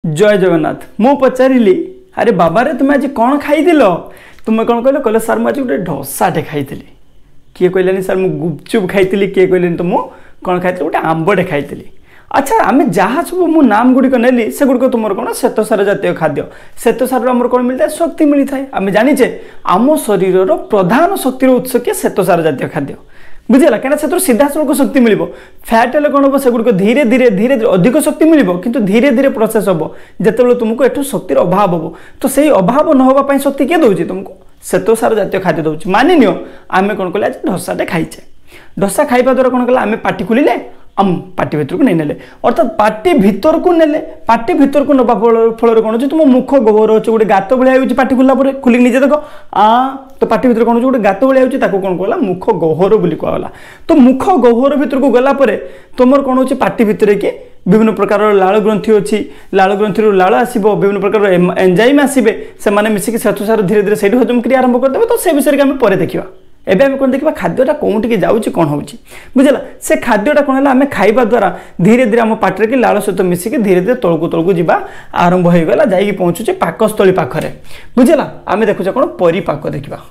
जय जगन्नाथ। मु पचारि अरे बाबा रे तुम्हें आज कौन खाई तुम्हें कौन कहल कहले सर मुझे गोटे ढोसाटे खाई किए कहलानी सर मुझे गुपचुप खाई किए कहले तो मुझे कौन खाई गोटे आंबटे खाई। अच्छा आम जहाँ सब मु नाम गुड़िक नेली से गुड़िक तुम कौन श्वेतसार जातीय खाद्य श्वेतसार आम कौन मिलता है शक्ति मिलता है। आम जाचे आम शरीर प्रधान शक्तिर उत्स किए श्वेतसार जातीय खाद्य बुझेगा कहीं सीधा सड़क शक्ति मिल फैट हेल्ले कौन हम से गुड़िक धीरे धीरे धीरे धीरे अधिक शक्ति मिल किंतु धीरे धीरे प्रोसेस हम जो तुमको एठू शक्तिर अभाव हम तो से अभाव न होगा शक्ति किए दूसरी तुमको श्वेतसार जातीय खाद्य दूसरी मानि नियो आम कौन कले आज ढोसाटे खाइचे ढोसा खाइबा द्वारा कौन कला आम पाटी खोलिले आम पाटी भर को नहीं नेले अर्थात पाटी भीतर को नेले पाटी भीतर को नवा फल कौन तुम मुख गहर अच्छे गोटे गात भाई पाटी खोलला खुल निजे देख तो पाटी भीतर कौन गोटे गात भाई कौन कहला मुख गहर बोली कहला। तो मुख गहर भीतर को गला तुम कौन हो पाटी भीतर कि विभिन्न प्रकार लाल ग्रंथि अच्छी लाल ग्रंथि लाल आसो विभिन्न प्रकार एंजाइम आसवे से मिसिक श्वेतसार धीरे धीरे से हजम क्रिया आरंभ करदे तो से विषय में पर देखा। एबे आम कौन देखा खाद्यटा कौटी जाऊँगी कौन हो बुझला से खाद्यटा कौन है आम खाइबा द्वारा धीरे धीरे आम पाटे कि लाल सहित मिसिक धीरे धीरे तलकू तलकू जा आरंभ होगा जाकि पहुँचुचे पाकस्थली पाखरे बुझला। आम देखुचे कौन परिपाक देखा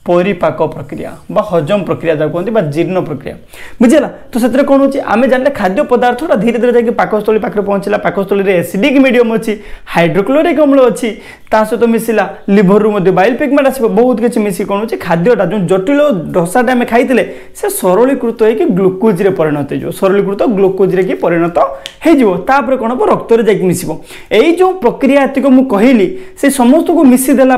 परिपाक प्रक्रिया बा हजम प्रक्रिया जहाँ कहते जीर्ण प्रक्रिया बुझेगा। तो से कौन हो आम जाने खाद्य पदार्थटा धीरे धीरे जाकि पाकस्थली पाखे पहुँचला पाकस्थली एसिडिक मीडियम अच्छी हाइड्रोक्लोरिक अम्ल अच्छी सहित मिसला लिभर रु बाइल पिगमेंट आस बहुत किसी मिसिक कौन हो खाद्यटा जो जटिल ढोसाटा आम खाई से सरलीकृत होकर ग्लुकोज रे परिणत हो सरलीकृत ग्लुकोज रे परिणत होपर कौन हम रक्त में जाकि मिसब यही जो प्रक्रिया एतिक मुझे कहली से समस्त को मिसीदेला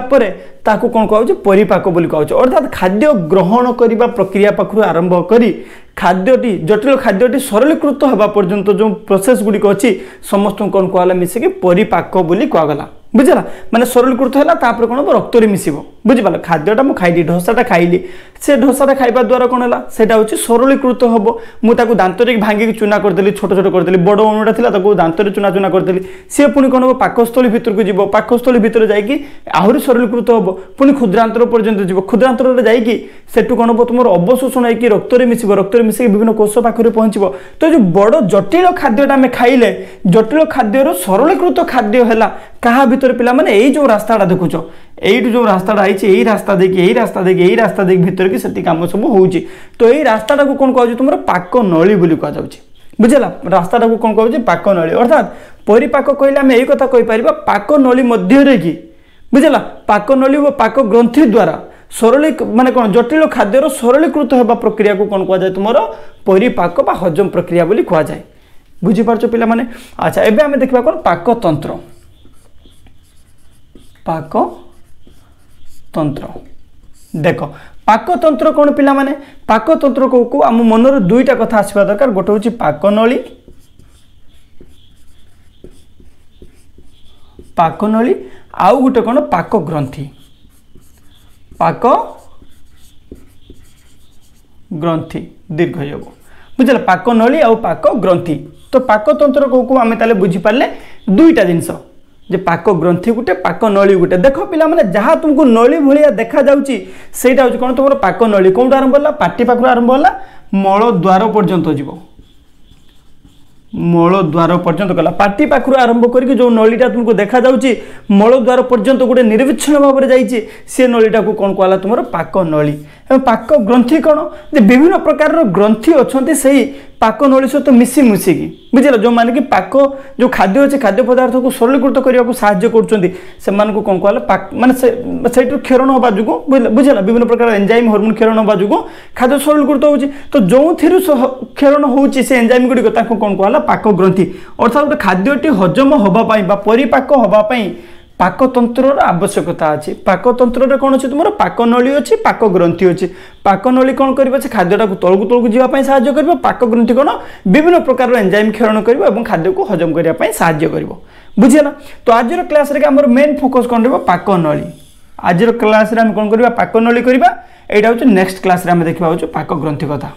ताकू कौन कह परिपाक बोली कह अर्थात खाद्य ग्रहण करने प्रक्रिया पाखु आरंभ करी खाद्यटी जटिल खाद्यटी सरलीकृत होगा पर्यंत जो प्रोसेस गुड़िक अच्छी समस्त कौन कहला मिसिक परिपाक बोली कहगला बुझला माने सरलीकृत है तापर कौन हम रक्त में मिसब बुझिपाल खाद्यटा मुझे खाई ढोसाटा खाइली से ढोसाटा खाइबा द्वारा कौन है से सरलीकृत हम मुझे दांतर भांगी चूना करदेली छोट छोट करदेली बड़ अणुटा था दांतर चूना चूना करदेली सी पुणी कौन हम पाकस्थली भितर को जीव पाकस्थली भितर जाकि आहरी सरलीकृत हम पुणी क्षुद्रांतर पर्यंत जीव क्षुद्रांतर जाकि सेठू कौन हम तुम अवशोषण होकर रक्त में मिसब रक्त मिसिक विभिन्न कोष पाखे पहुँचब तो जो बड़ जटिल खाद्यटा आम खाइले जटिल खाद्यर सरलीकृत खाद्य है क्या भितर पिला माने यही जो रास्ताटा देखुच यही जो रास्ताटा आई रास्ता देखिए यही रास्ता देखिए यही रास्ता देखिए भितर कि से कम सब हो तो यही रास्ताटा को कौन कह तुम पाक नली बोली कह बुझला रास्ताटा को कौन कह पाक नली अर्थात परिपाक कहले आम यही कथा कहीपर पाक नली मध्य कि बुझला पाक नली और पाक ग्रंथि द्वारा सरली माने कौन जटिल खाद्यर सरलीकृत होगा प्रक्रिया को कौन कह तुम परिपाक बा हजम प्रक्रिया बोली कह जाए बुझीपार पिला माने। अच्छा एबे आम देखा कौन पाकतंत्र पाकतंत्र देख पाकतंत्र कौन पिला माने पाकतंत्र को आम मनर दुईटा कथा आसवा दरकार गोटे हूँ पाकनली आउ गोटे कौन पाक ग्रंथि दीर्घ योग बुझल पाकनली आउ पाक ग्रंथि तो पाकतंत्र को आम ताले बुझीपारे दुईटा जिनस जे पाक ग्रंथि गुटे पाक नली गुटे देख पिला माने जहाँ तुमको नली भलिया देखा जाउची सेटा होची कोन तुमर पाक नली कोन आरंभ होला पाटी पाखु आरंभ होला मल द्वार पर्यंत जीवो मल द्वार पर्यंत गला पाटी पाखु आरंभ करके जो नलीटा तुमको देखा जाउची मल द्वार पर्यंत गोटे निर्विच्छिन्न भाव में जाइए सी नलीटा को कौन कहला तुम पाक नली पाक ग्रंथि कौन विभिन्न प्रकार ग्रंथि अच्छा से पाक नली सहित मिसी मुसिकी बुझल जो मैंने कि पाक जो खाद्य अच्छे खाद्य पदार्थ को सरलीकृत करने को साहाय्य कर कौन कहला माने से क्षरण हवा जो बुझला विभिन्न प्रकार एंजाइम हार्मोन क्षरण हवा जो खाद्य सरलीकृत होची तो जो क्षरण होची से एंजाइम गुड़िक कौन कहला पाक ग्रंथि अर्थात गोटे खाद्यटी हजम होगापाई परिपाक होगापाई पाकतंत्र आवश्यकता अच्छी पाकतंत्र कौन अच्छे तुम पाक नली अच्छी पाक ग्रंथि अच्छी पाक नली कौन कर खाद्यटा तलकू तलकू जावाई साहाय्य कर पाक ग्रंथि कौन विभिन्न प्रकार एंजाइम क्षरण कर खाद्य को हजम करने साहाय्य कर बुझेगा। तो आज क्लास आमर मेन फोकस कौन रहा पाक नली आज क्लास कौन करवा पाक नली करवा यहाँ हूँ नेक्स्ट क्लास देखा हूँ पाक ग्रंथि कथा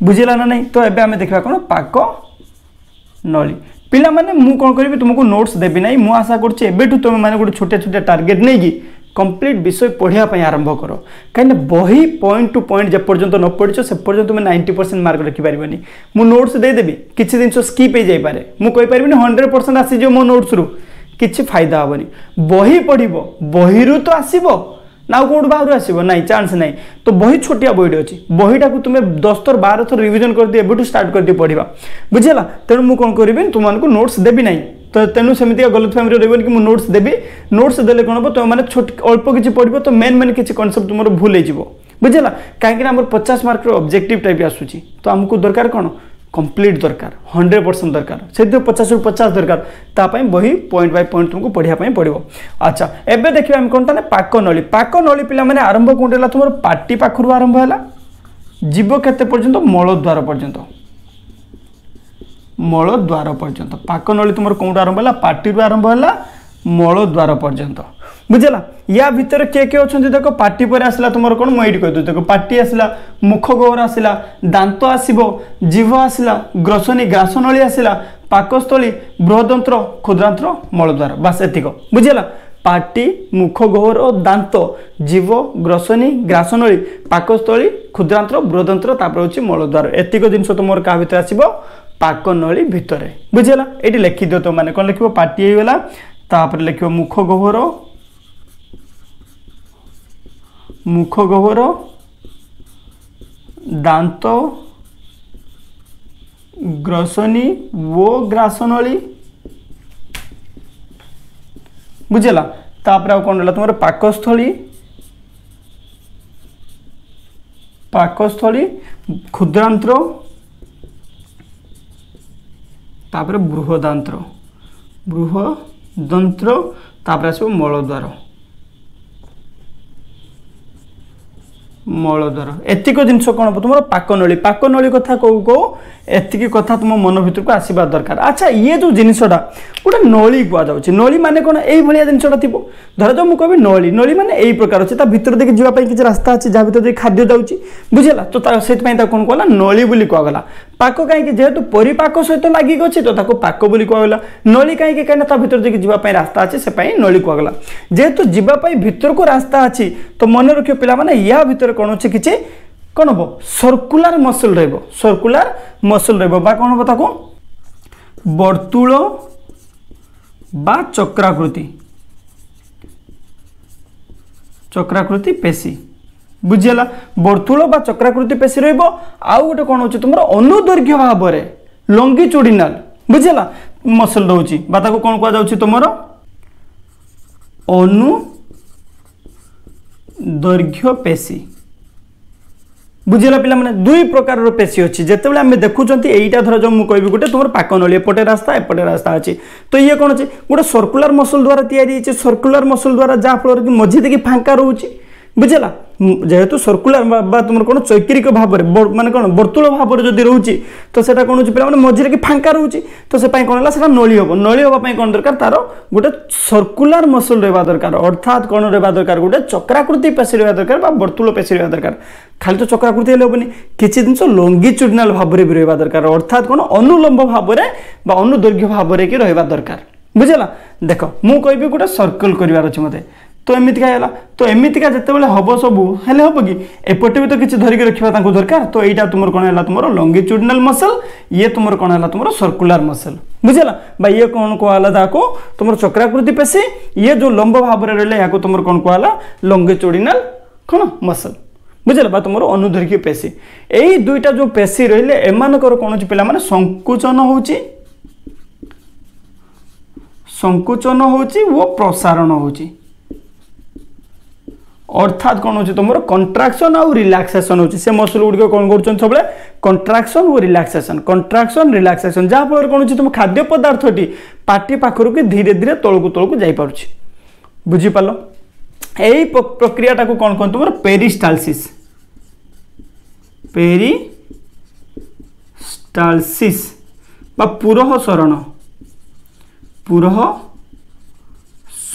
बुझेगा ना नहीं। तो ये आम देखा कौन पाक नली पिला माने मु कौन करी तुमको नोट्स देबी नहीं मु आशा करछि एबेठु तुम माने गोटे छोटे छोटे टार्गेट नहीं कि कंप्लीट विषय पढ़ाई आरंभ कर कहीं बही पॉइंट टू पॉइंट जे पर्यंत न पढ़ से पर्यंत तुम 90% मार्क रखिपार मु नोट्स देदेवि किसी जिन स्किप हो जापे मुझे 100% आसीज मो नोट्स रु किसी फायदा हेनी बही पढ़ बही रु तो आसब ना कौट बाहर आसो ना चान्स ना तो बही छोटिया बहीटे अच्छी बहीटा को तुम्हें 10 थर 12 थर रिविजन कर दिए एबठू स्टार्ट कर दिए पढ़ा बुझेगा तेणु मुझे कौन करी तुमको नोट्स देवी ना तो तेणु सेमती गलत फैमिली रही कि नोट्स देवी नोट्स देले कौन हम तुम मैंने छोट अल्प किसी पढ़ो तो मेन मेन किसी कनसेप्ट तुम भूल हो बुझेगा कहीं 50 मार्क ऑब्जेक्टिव टाइप आसूची तो आमको दरकार कौन कंप्लीट दरकार 100% दरकार से 50 रु 50 दरकार तापाई बही पॉइंट बाय पॉइंट तुमको पढ़ाई पड़ो। अच्छा एबे देखिए आम कौन पाकनली पे आरंभ कौन है तुम पार्टी पाखर आरंभ है जीव केते पर्यंत मलद्वार पर्यंत मलद्वार पर्यंत पाकनली तुम कौट आरंभ है पार्टी आरंभ है मलद्वार पर्यंत बुझेगा या भितर किए किए अच्छा देख पार्टी पर आसला तुम कौन मुझे कही देख पार्टी आसला मुख गहर आसला दांत आसब जीव आसला ग्रसनी ग्रासनली आसला पाकस्थली बृहदंत्र क्षुद्रांत्र मलद्वार बास एतिक बुझेगा पार्टी मुख गहर और दांत जीव ग्रसनी ग्रासनली पाकस्थली क्षुद्रांत्र बृहदंत्र तापर होची मलद्वार एतिक जिनस तुम क्या भितर आसब पाकनली भितर बुझेगा ये लिखिदियो तो मैंने कौन लिख पार्टी होगा तापर लिख मुख गहर दांत ग्रसनी वो ग्रासनली बुझेगा तापर आ कौन रहा तुम पाकस्थली क्षुद्रांत्र तापर बृहदांत्र तापर आसो मलद्वार मलद्वार एतिक जिनस कौन हम तुम पाकनली कथा कहू कहू एतिक कथा तुम मन भर को आसवा दरकार। अच्छा ये जो जिनसटा गोटे नली कहुच्छे नली माने कौन ये जिनसटा थी धर जो मुझे नली नली माने यही प्रकार अच्छे भितर देखिए जावाई किसी रास्ता अच्छे जहाँ भर देखिए खाद्य जाऊँगी बुझेगा तो से कौन कहला नली बोली कहगला पाक कहीं जेहेतु परिपाक सहित लगिक अच्छे तो पाक बोली कहगला नली कहीं कहीं भर देखिए जावाई रास्ता अच्छे से नली कहगला जेहेतु जावाई भीतर को रास्ता अच्छी तो मन रखियो पिला माने या भीतर कौन अच्छे किसी कौन हम सर्कुलर मसल सर्कुलर मसल कौन हम ताको वर्तुल बा चक्राकृति पेशी बुझीगला वर्तुल बा चक्राकृति पेशी आउ गोटे कौन हो तुम अनुदैर्घ्य भाव में लंगिट्यूडिनाल बुझीगला मसल रोचे कौन कह तुम अनुदैर्घ्य पेशी बुझेगा पिला माने दुई प्रकार पेशी अच्छी जिते आम देखुं यहीटा धर जो मुझे कहि गोटे तुम पाकनली एपटे रास्ता अच्छी तो ये कौन अच्छे गोटे सर्कुलर मसल द्वारा या सर्कुलर मसल द्वारा जहाँफल कि मझी देखिए फांका रोचे बुझेगा जेहेतु सर्कुलर तुम कौन चैक्रिक भाव में माने कौन वर्तुल भाव में जब रोचे तो सेटा कौन हो पे मझे कि फांका रोचे तो से कौन है नली हम नली हाँपाई कौन दरकार तार गोटे सर्कुलर मसल रहा दरकार अर्थात कौन रहा दरकार गोटे चक्राकृति पेशी रहा दरकार वर्तुल पेशी रहा दरकार खाली तो चक्राकृति हेनी किसी जिन लंगिट्यूडिनाल भाव में भी रहा दरकार अर्थात कौन अनुलंब भाव में अनुदैर्घ्य भाव में कि रहा दरकार बुझेगा देख मु कहि गोटे सर्कल करार अच्छे मत तो एमतीका है तो एमतीका जिते हम सब हेले हम कि एपटे भी तो किसी धरिक रखा दरकार तो यहाँ तुम कौन है तुम लंगिट्यूडिनाल मसल ये तुम कौन है तुम सर्कुलर मसल बुझेगा बा ये कौन कहला को तुम चक्राकृति पेशी ये जो लंब भाव में रहा है तुम कौन कहला लंगिट्यूडिनाल कौन मसल बुझेगा बा तुम अनुदैर्घ्य पेशी यही दुईटा जो पेशी रही एमानकर कौन पे संकुचन होची वो प्रसारण होची अर्थात कौन हो तुम कंट्राक्शन आउ रिलैक्सेशन होची से मसल गुड़िक कौन कर सब कंट्राक्शन और रिलैक्सेशन जहाँफल कौन तुम खाद्य पदार्थटी पार्टी पाखर के धीरे धीरे तौक तौक जापर बुझीपाल यही प्रक्रिया कौन कह तुम पेरिस्टालसिस पुरह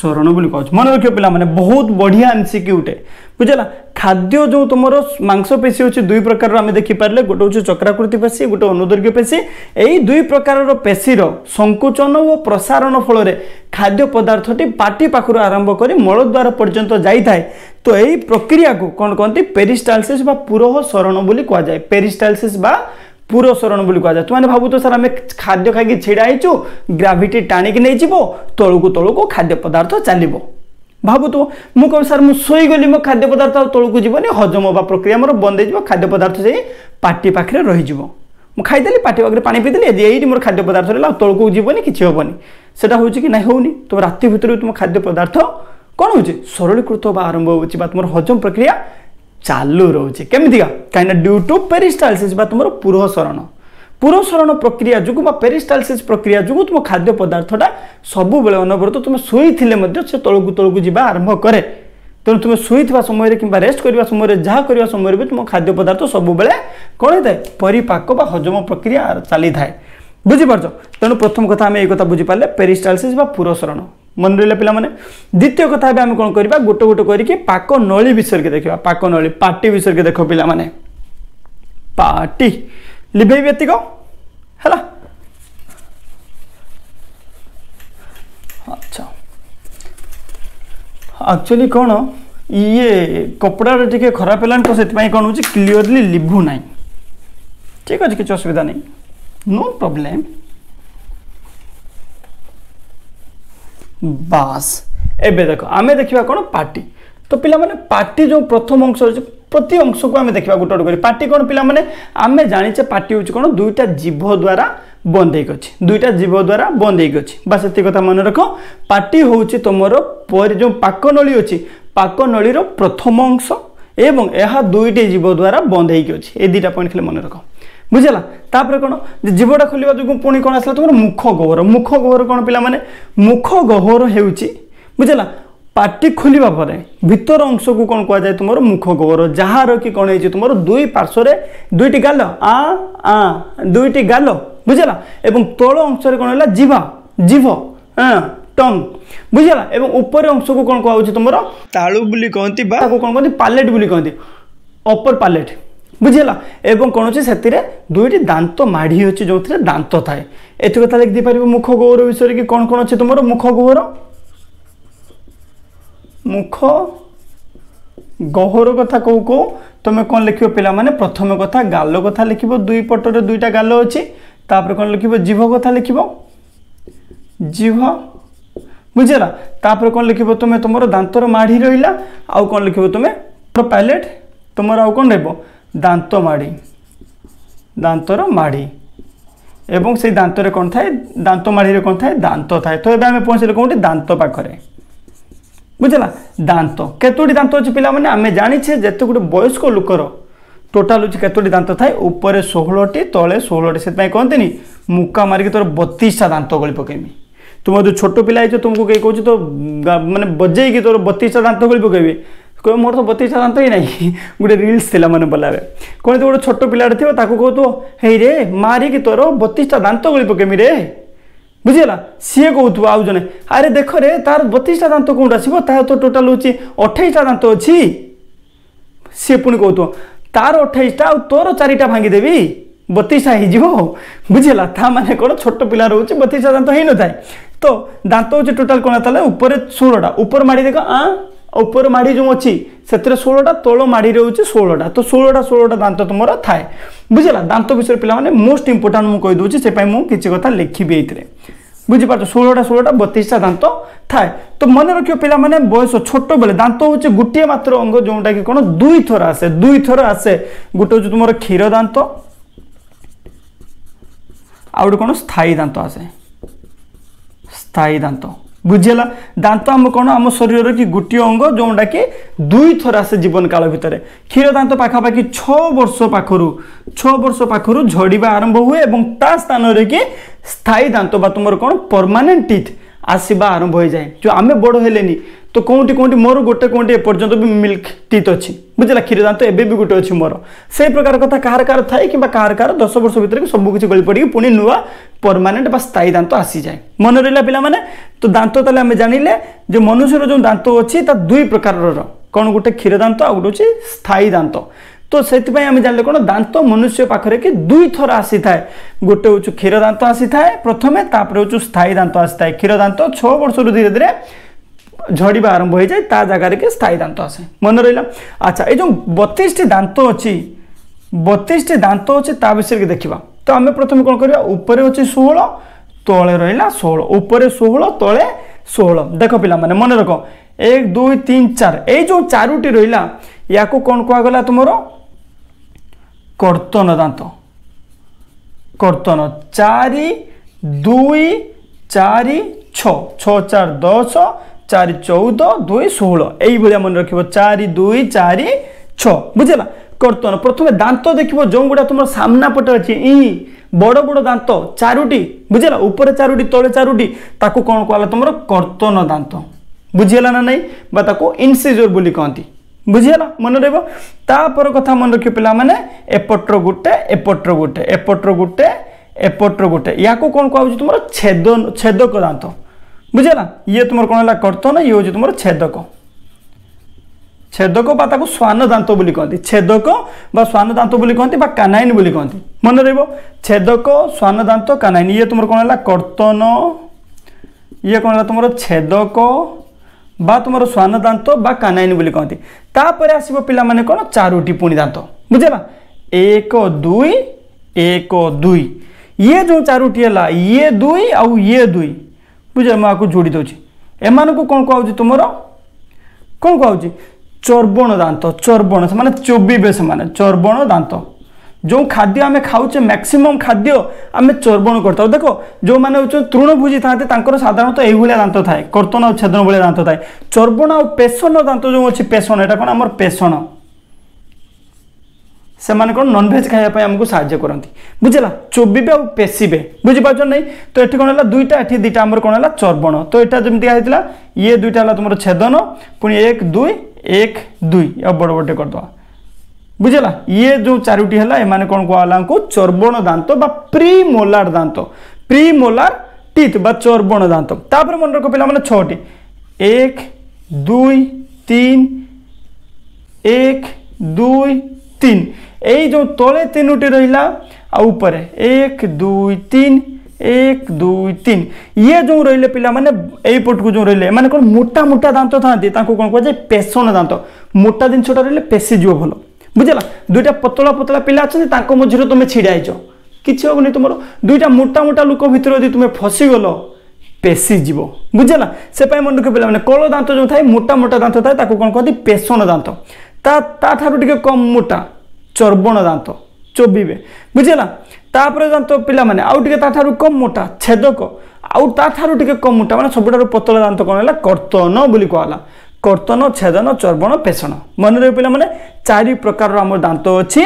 सरण बोली कह मन रखियो पिला माने बहुत बढ़िया एमसीक्यूटे बुझेगा खाद्य जो तुम मांसपेशी अच्छे दुई प्रकार आम देखिपारे गोटे हूँ चक्राकृति पेशी गोटे अनुदैर्घ्य पेशी यही दुई प्रकार पेशीर संकुचन और प्रसारण फल खाद्य पदार्थटी पाटी पाखर आरंभ कर मलद्वार पर्यंत जाए तो यही प्रक्रिया को कौन कहते पेरिस्टालसिस बा पुरोह सरण बोली कहुए पेरिस्टालसिस बा पुरोह सरण बोली कहुए तुमने भावु तो सर आम खाद्य खाई छिड़ा होइछु ग्राविटी टाणिक नहीं जीव तलू खाद्य पदार्थ चलो भावु तो मुझे कह सर मुझे शोगली मो खाद्य पदार्थ तलू जीवन हजम हवा प्रक्रिया मोर बंद हो खाद्य पदार्थ से पाटी पाखे रही मुझे खाईदेली पाटी पाखे पानी पीदेली ये मोर खाद्य पदार्थ रहा तलू जीवन किसी हेनी सेटा हूँ कि नहीं होनी तुम राति भितर तुम खाद्य पदार्थ कौन हो सरलीकृत होगा आरंभ हो तुम हजम प्रक्रिया चालू रोचे केमितिका कहीं ड्यू टू पेरिस्टालसिस तुम पुरोसरण प्रक्रिया जो पेरिस्टालसिस प्रक्रिया जो तुम खाद्य पदार्थटा सब बेले अनवरत तुम शोई से तलू जावा आरंभ करे तेणु तुम शोई समय कि रेस्ट करने समय जहाँ करने समय भी तुम खाद्य पदार्थ सब बेले कौन होता है परिपाक बा हजम प्रक्रिया चली थाए बुझीपार तेणु प्रथम कथा आम एक बुझीपारे पेरिस्टालसिस बा पुरोसरण मन रहा पिला माने द्वितीय कथा आम कौन करवा गोटे गोटे करके पाक नली विषय के देखा पाक नली पार्टी विषय के देख पिला माने पार्टी लिभे व्यतिक है अच्छा एक्चुअली कौन ये कपड़ा टे खराब है तो से कौन हो क्लीयरली लिभु ना ठीक अच्छे किसी असुविधा नहीं नो प्रॉब्लम बास एबे देखो आमे देखिबा कोन पार्टी तो पिला माने पार्टी जो प्रथम अंश प्रति अंश को आमे देखिबा गोटे गोटे पार्टी कोन पिला माने आमे जानिचे पार्टी होची कोन दुईटा जीभ द्वारा बंद हेक अछि दुईटा जीभ द्वारा बंद हेक अछि बस एति कथा मन रखो पार्टी होची तमरो पर जो पाकनळी अछि पाकनळी रो प्रथम अंश एवं एहा दुईटी जीभ द्वारा बंद हेक अछि ए दुईटा पॉइंट खाली मन रखो बुझला तापर कौन जीवटा खोलिया जो पुणी कौन आसला तुम मुख गह्वर कौन पिला माने मुख गह्वर हेउची बुझला पार्टी खोलिबा परे भीतर अंश को कौन कह जाए तुम मुख गह्वर जार कि कौन है तुम दुई पार्श्व दुईटी गाल आ दुईटी गाल बुझला एवं तल अंश कौन है जीवा जीभ टंग बुझला एवं ऊपर अंश को कौन कह तुम तालु बोली कहती कौन कहती पालेट बोली कहती अपर पालेट बुझेगा एवं कौन अच्छे से दुईटी दांत माढ़ी अच्छे जो दांत थाए एत कथा लिखि पार मुख गह्वर विषय कि कौन कौन अच्छे तुम मुख गह्वर मुख गह्वर कथा कौ कौ तुम कौन लिख पिला माने प्रथम कथा गाल कथा लिख दुई पटर दुईटा गाल अच्छी तापर कौन लिख जीभ कथा लिख जीभ बुझेगा तापर कौन लिख तुम तुम दांतर माढ़ी रहा आउ कौन लिख तुम पायलट तुम आउ कौन रही दांत माड़ी दांतर माड़ी एवं से दांतरे कौन थाए दांत माड़ी कौन थाए दांत थाए तो ये आम पहुँचले कौन दांत पाखरे बुझला दांत केतोटी दांत अच्छे पिला माने आमे जानिछे जेते गोटे वयस्क लोकर टोटाल हूँ केतोटी दांत थाए ऊपर 16टी तले 16टी से कहते मुक्का मारिक तोर 32टा दांत गली पकेमी तुम जो छोट पिला तुमको कहीं कह तो माने बजेगी तोर 32टा दांत गली पकेबी कह मोर तो 32टा दांत ही नहीं गोटे रिल्स थी मैंने बोला कौन तो गोटे छोट पिलाटे थी कह तो हे रे मारिकी तोर 32टा दांत गली पकेमी रे बुझीगला सी कहू आउ जने अरे देख रे तार 32टा दांत कौट आसो तो टोटाल हूँ 28टा दांत अच्छी सी पुणी कहू तार 28टा आ तोर 4टा भांगीदेवी 32टा हो बुझीगला ता माने कौन छोट पिला रोचे 32टा दांत हो न थाए तो दांत हूँ टोटाल कौन था ऊपर 16टा ऊपर माड़ी देख ऊपर माड़ी जो अच्छी से 16टा तल माड़ी रोचे 16टा तो 16टा दांत तुम थाए बुझला दांत विषय पे मोस्ट इंपोर्टाट मुझे कहीदे से किसी कथा लिखी ये बुझीपार 16टा 32टा दांत थाए तो मन रखियो पिला माने बयस छोट बेले दांत हूँ गोटे मात्र अंग जोटा कि कौन दुई थर आसे गोटे हूँ तुम क्षीर दांत आ गए कौन स्थायी दांत आसे स्थायी दांत बुझेगा दांत आम कौन आम शरीर की गोटे अंग जोटा कि दुई थर आसे जीवन काल भितर क्षीर दांत पाखापाखि 6 वर्ष पाखर झड़वा आरंभ हुए और ता स्थान कि स्थायी दांत बा तुम कौन परमानेंट टीथ आसवा आरंभ हो जाए जो आम बड़ हेलेनी तो कौटी कौटी मोर गोटे कौटी एपर्यंत भी मिल्क टीथ अच्छी बुझला क्षीर दांत एबे भी गोटे अच्छी मोर से प्रकार कथा कार कार थाए कि कार 10 वर्ष भितर सब किसी गली पड़ी पुणी नुआ परमानेंट बा स्थायी दांत आसी जाए मन रहा पिला माने तो दांत ताले आम जानिले जो मनुष्यर जो दांत अच्छी दुई प्रकार कौन गोटे क्षीर दांत आ गोटे स्थायी दांत तो से आम जानले कौन दांत मनुष्य पाखे कि दुई थर आसी थाए गोटे हूँ क्षीर दांत आसी थाए प्रथमे तापर हूँ स्थायी दांत आसी थाए क्षीर दांत 6 वर्ष धीरे धीरे झड़वा आरंभ हो जाए ता जगार के स्थायी दांत आसे मन रहा। अच्छा ये जो 32 दांत अच्छी 32 दांत अच्छी ता विषय देखा तो आम प्रथम कौन करवा ऊपर अच्छे 16 तले रहा 16 ऊपर 16 तले 16 देख पिला माने मन रख 1 2 3 4 ये जो 4टी रहा या कौन कहगला तुम कर्तन दांत कर्तन 4 2 4 6 6 4 10 4 14 2 16 यही मन रख 4 2 4 6 बुझेगा कर्तन प्रथम दांत देख जो गुड़ा तुम सामना पटे अच्छी बड़ बड़ दांत 4टी बुझेगा ऊपर 4टी तले 4टी ताकू कौन कहला तुम कर्तन दांत बुझीगला ना नहीं बा ताकू इनसिजर बोली कहती बुझीगला मन रहा कथा मन रख पिला माने एपट्र गोटे एपट्र गोटे एपट्र गोटे एपट्र गोटे या कौन कहूँ तुम छेदक दांत बुझेगा ये तुम कौन है कर्तन ये हूँ तुम छेदक छेदक बा ताकू श्वान दांत बोली कहती छेदक बा श्वान दांत बोली कहती बा कानाइन बोली कहती मन रहा छेदक श्वान दांत कानाइन ये तुम कौन है कर्तन ये कौन है तुम छेदक बा तुम श्वान दांत बा कानाइन बोली कहती तापर आसो पिला माने कौन 4टी पुणी दांत बुझेगा 1 2 1 2 ये जो 4टी है ये 2 आउ ये 2 बुझे मुझे जोड़ी दूसरी एम को कौन कहूँ तुम कौन कहूँ चर्बण दांत चर्बण से चोबीबे से चर्बण दांत जो खाद्य आम खाऊे मैक्सिमम खाद्य आम चर्बण करता देखो जो मैंने तृणभोजी था साधारणतः यही दांत थाए कर्तन और छेदन भाई दांत थाए चर्बण और पेषण दांत जो अच्छी पेषण यहाँ कौन आम पेषण से कौन नॉनभेज खायापी आमको साहाଯ୍य करती बुझेगा चोबीबे और पेशिबे बुझीपार नहीं तो ये कौन है दुईटा ये दुईटा आम कौन है चर्बण तो यहाँ जमी होता ये दुईटा है तुम छेदन पुणी 1 2 1 2 अब बड़ बड़े करदे बुझेगा ये जो 4टी है एम कौन कहला चर्बण दांत बा प्रीमोलार दांत प्रीमोलार टीथ बा चर्बण दांत तापर मन रख पिला 6टी 1 2 3 1 2 3 यही जो तले 3टी रहा ऊपर 1 2 3 1 2 3 ये जो रही पिला माने यही पटक जो रही मैंने कौन मोटा मोटा दांत था कौन कह पेषण दांत मोटा जिनसा रही पेशीज भल बुझेगा दुईटा पतला पतला पिला अच्छा मझे तुम छिड़ाइच कि हेनी तुम दुईटा मोटा मोटा लोक भितर यदि तुम फसीगल पेशीज बुझेगा से मन रख पे कल दांत जो थाए मोटा मोटा दांत थाए कौन कहती पेषण दांत टे कम मोटा चर्बण दांत चोबीबे बुझेगा तापर दांत पिला माने आउ टे कम मोटा छेदक आउ टे कम मोटा माने सबुठार पतला दांत कौन है कर्तन बोली कहला कर्तन छेदन चर्बण पेषण मन रहे पिला माने 4 प्रकार आम दांत अच्छी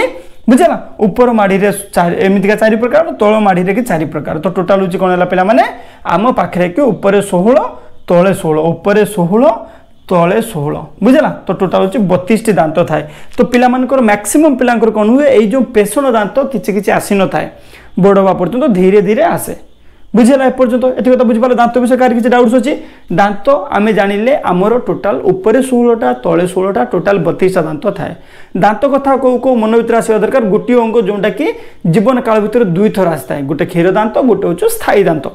बुझेगा ऊपर माढ़ी एमतीका 4 प्रकार तल माढ़ी के 4 प्रकार तो टोटाल हूँ कौन है पिला माने आम पाखे कि ऊपर 16 तले 16 ऊपर 16 तले 16 बुझेगा तो टोटाल हूँ 32 दांत थाए तो पिला मैक्सिमम पिला कौन हुए ये जो पेषण दांत किसी आसी न थाए बड़ हवा पर्यंत धीरे धीरे आसे बुझेगा एपर्यंत ये कथा बुझीपारे दांत विषय कार किसी डाउट्स अच्छी दांत आम जानिले आमर टोटाल ऊपर 16टा तले 16टा टोटाल 32टा दांत थाए दांत कथा कौ कौ मन भर आसवा दरकार गोटे अंग जोटा कि जीवन काल भर 2 थर आसता है गोटे क्षीर दांत गोटे हूँ स्थायी दांत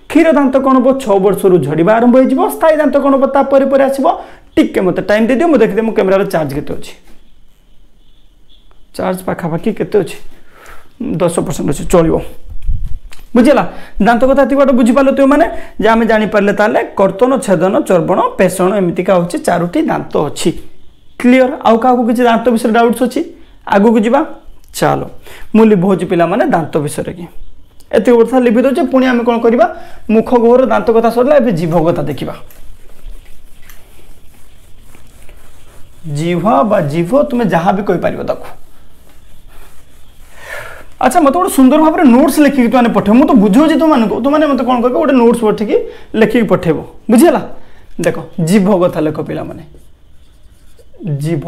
क्षीर दांत कौन हम 6 वर्ष झड़वा आरंभ हो स्थायी दांत कौन हम तापर आसो टिके मत टाइम दे दियो देखिए मो कैमेरार चार्ज केते अच्छी चार्ज पाखापाखि केते अच्छी 10% अच्छे चलो बुझेगा दांत कथा बाटे बुझीपारे तुम मैंने जे आम जापारे ताले कर्तन छेदन चर्बण पेषण एमतीका हूँ 4टी दांत अच्छी क्लीयर आउ क्या किसी दांत विषय डाउट्स अच्छी आगू को जावा चलो मु लिभौची पिला माने दांत विषय की एत कथा लिभि दौचे पुणी आम कौन करवा मुख गोहर दांत कथा सरला ए जीभ कथा देखा जीभ बा जीभ तुम्हें जहाँ भी कहीपर ताकू अच्छा मत गोटे सुंदर भाव में नोट्स लिखिक तुम पठेब मुझे बुझे तुमने मत कौन कर गोटे नोट्स पठिकी लिखिक पठेब बुझेगा देख जीभ कथा लेख पिला माने जीभ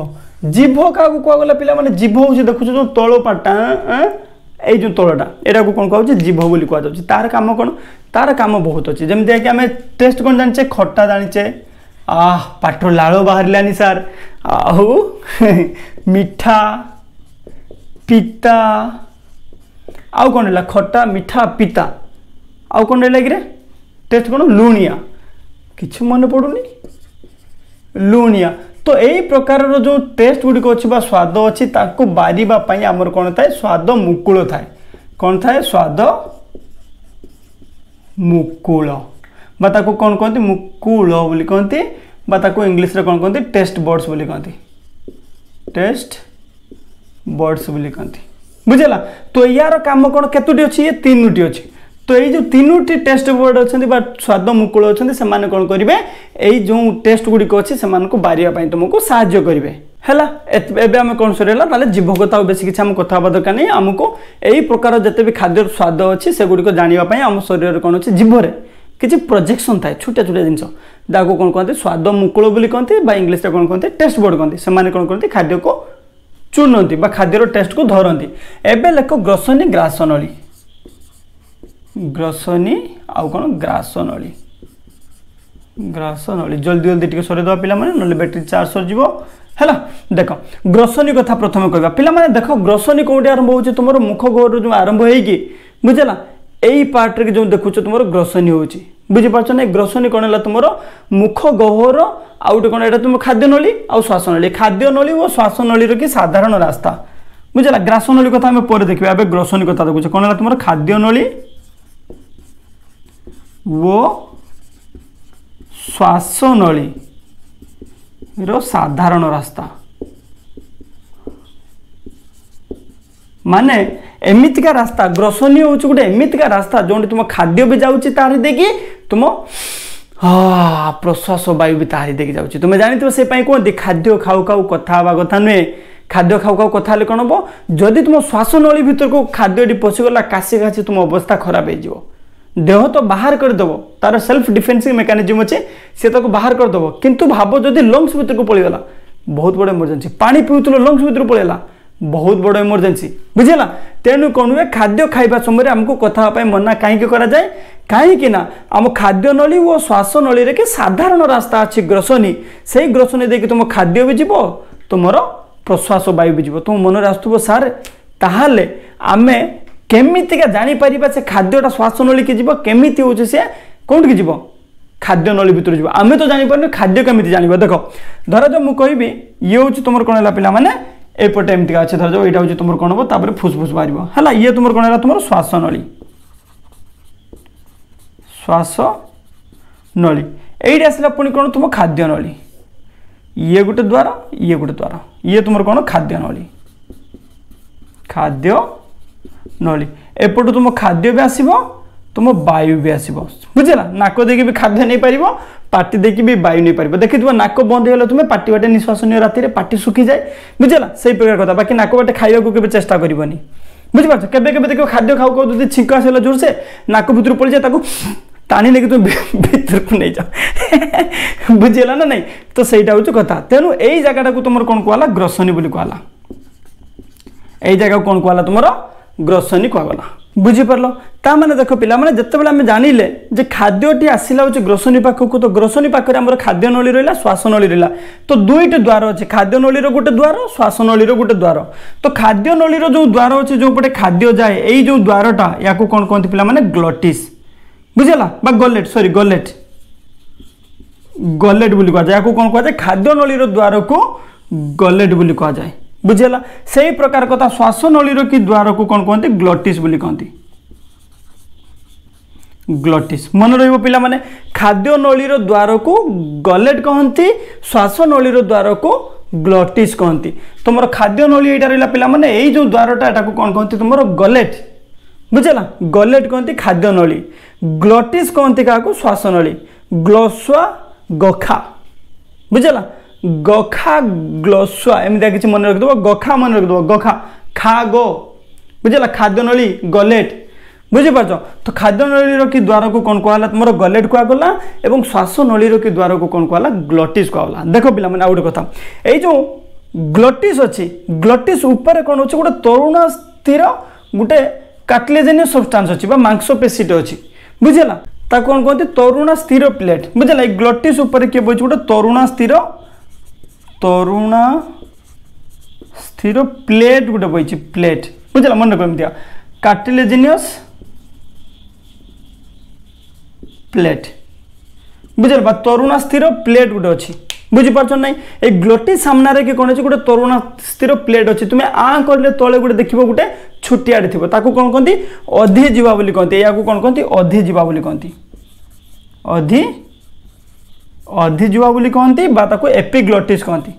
जीभ क्या कहगला पिला माने जीभ हूँ देखुच जो तल पाटा ये जो तलटा यहाँ को कौन कह जीभ बोली कहुच्छे तार कम कौन तार कम बहुत अच्छे जमीक आम टेस्ट कौन जाने खट्टा जाचे पाठ लाल बाहर सार आहु मिठा पिता आउ कौन है खट्टा मिठा पिता आउ कौन रहा कि टेस्ट कौन लुणिया किसी मन पड़ुनी लुणिया तो यही प्रकार जो टेस्ट गुड़िक अच्छी स्वाद अच्छी बारिवाई आमर कौन थाए स्वाद मुकुल थाए कौन थाए स्वाद मुकुल बाको कौन कहते मुकुल बोली कहते बाको इंग्लीश रे कौन कहते टेस्ट बर्ड्स बोली कहते टेस्ट बर्ड्स बोली कहते बुझेगा तो यार काम कौन केतोटी अच्छी ये तीनोटी अच्छी तो ये जो तीनोटी टेस्ट बर्ड अच्छा स्वाद मुकुल अच्छा से कौन करेंगे यही जो टेस्ट गुड़िक अच्छी से बारिया तुमको साहाय्य करेंगे है आम कौन सर जीवगत आ बेस किसी आम कथा दरकार नहीं आमको यही प्रकार जिते भी खाद्य स्वाद अच्छी से गुड़िक जानापी आम शरीर कौन अच्छे जीभर किसी प्रोजेक्शन थाए छोटिया छोटिया जिन जहाँ कौन कहते स्वाद मुकुल बोली कहते इंग्लीश कौन कहते टेस्ट बर्ड कहते से कौन करते खाद्य को चुनती खाद्यर टेस्ट को धरती एवं लेख ग्रसनी ग्रासनली ग्रसनी आउ कौन ग्रासनली ग्रासनली जल्दी जल्दी टी सरीद पे ना बैटेरी चार्ज सरजीव है देख ग्रसनी कथा प्रथम कहवा पे देख ग्रसनी कौटी आरंभ हो तुम मुख गहर जो आरंभ होगी बुझेगा यही पार्ट जो देखुच तुम ग्रसनी हो बुझीपार ना ग्रसनी कौन है तुम मुख गहर आउटे कौन एटा तुम खाद्य नली आ श्वासनली खाद्य नली और श्वासनली कि साधारण रास्ता बुझेगा ग्रासनली कथा आम पर देखा ए ग्रसनी कथा देखुचे कौन है तुम खाद्य नली वो श्वासनली रो साधारण रास्ता माने एमितिका रास्ता ग्रसनी हूँ गोटे एमितिका रास्ता जो तुम खाद्य भी जाऊँगी तारी देखी तुम प्रश्वास वायु भी तारी देखी जाऊँगी तुम्हें जानी से कहते खाद्य खाऊ खाऊ कथा हवा कथा नुहे खाद्य खाऊ खाऊ कथा कौन हम जदि तुम श्वासनली भीतर को खाद्य पशिगला काशी काशी तुम अवस्था खराब हो देह तो बाहर करदेव तार सेल्फ डिफेन्सिव मेकानिजम अच्छे सी बाहर करदेव किंतु भाव जदि लंग्स भीतर को पलैगला बहुत बड़ इमरजेंसी पानी पीउल लंग्स भीतर पलैगला बहुत बड़ इमरजेंसी बुझेगा तेणु कौन हुए खाद्य खाइबा समय आमको कथा मना कहीं कहीं आम खाद्य नली और श्वासनली रे साधारण रास्ता अच्छी ग्रसनी से ग्रसनी देखिए तुम खाद्य भी जीव तुम प्रश्वास वायु भी जीव तुम मन आसुव सार ताहले आमे केमितिका जानीपर से खाद्यटा श्वासनली की जीव केमिति हो कौन की जीव खाद्य नली भीतर जीव आम तो जापर खाद्य केमी जान देख धर जो मुझे कहबी ये हूँ तुम कौन है पिला माने एपटे एमतीका अच्छे धर जाओ यहाँ हूँ तुम कौन हम तापर फुसफुस बाहर है ये तुम कौन है तुम श्वासनली श्वासनली ये आसला पुणी कौन तुम खाद्य नली ये गोटे द्वार ये गोटे द्वार ये तुम कौन खाद्य नली खाद्य नली एपटू तुम खाद्य भी आसब तुम वायु भी आसब बुझेगा नाक देखिए भी खाद्य नहीं पार पार्टी देखिए भी वायु नहीं पार देखी नाक बंद हो तुम्हें पार्टी बाटे निश्वास नहीं राति पार्टी सुखी जाए बुझेगा से प्रकार कथा बाकी नाक बाटे खावा को चेष्टा करनी बुझीपार केवे देखो खाद्य खाऊ खाऊ जो छिंक आसला जोर से नाक भर पड़ जाए टाणी लेकिन तुम भीतर को नहीं जाओ बुझेगा ना नहीं तो सहीटा हूँ कथा तेणु यही जगह को तुम कौन कहला ग्रसनी बोली कहला यही जगह कौन कहला तुम ग्रसनी कहगला बुझीपार ताने देख पिला माने जिते आम जानिले जे खाद्यटी आसला हूँ ग्रसनी पाखक तो ग्रसनी पाखे आम खाद्य नली रहा श्वासनली रहा तो दुईट द्वार अच्छे खाद्य नली गोटे द्वार श्वासनली गोटे द्वार तो खाद्य नली जो द्वार अच्छे जो पटे खाद्य जाए यही जो द्वारटा या कौन कहते पिला माने ग्लटिस बुझेगा गलेट सॉरी गलेट गलेट बोली कह जाए कौन कह जाए खाद्य नली द्वार को गलेट बोली कह जाए बुझेगा से ही प्रकार कथा श्वासनली कि द्वार को कौन कहते ग्लटिस बोली कहती ग्लटिस मन रही पिला माने खाद्य नली द्वार को गलेट कहती श्वासनली द्वार को ग्लटिस कहती तुम खाद्य नली यहाँ रहा पिला माने यही जो द्वारटा यहाँ कौन कहती तुम गलेट बुझेगा गलेट कहती खाद्य नली ग्लटिस कहती क्या श्वासनली ग्लस्वा गखा बुझेगा गखा ग्लस्वा एमती किसी मन रखिदेव गखा मन रखिदेव गखा खा गो बुझेगा खाद्य नली गलेट बुझीपार तो खाद्य नली कि द्वार को कौन कहला तुम गलेट कहगला और श्वासनली कि द्वार को कौन कहला ग्लटिस कहला देख पिला मैंने आउ गोटे कथा ये जो ग्लटिस अच्छी ग्लटिस उपर कौन अच्छे गोटे तरुण स्थिर गोटे कार्टिलेजेनियस सब्सटेंस अच्छी मांसपेशीटे अच्छी बुझेगा ताको कौन कहते तरुणा स्थिर प्लेट बुझला ग्लटिस ऊपर किए बइछ गोटे तरुणा स्थिर प्लेट गोटे बइछ प्लेट बुझला मन रख एमतिया कार्टिलेजिनियस प्लेट बुझल बा तरुणा स्थिर प्लेट गोटे अच्छी बुझीपार ना ये ग्लटिस सामने कि कौन गोटे तरुणा स्थिर प्लेट अच्छी तुम्हें आ कर तले गोटे देख गोटे छुटिया थी ताकू कौन कहती अधिजीवा बोली कहती या कौन कहती अधिजीवा बोली कहती अधिजीवा बोली कहती ताकू एपिग्लटिस कहती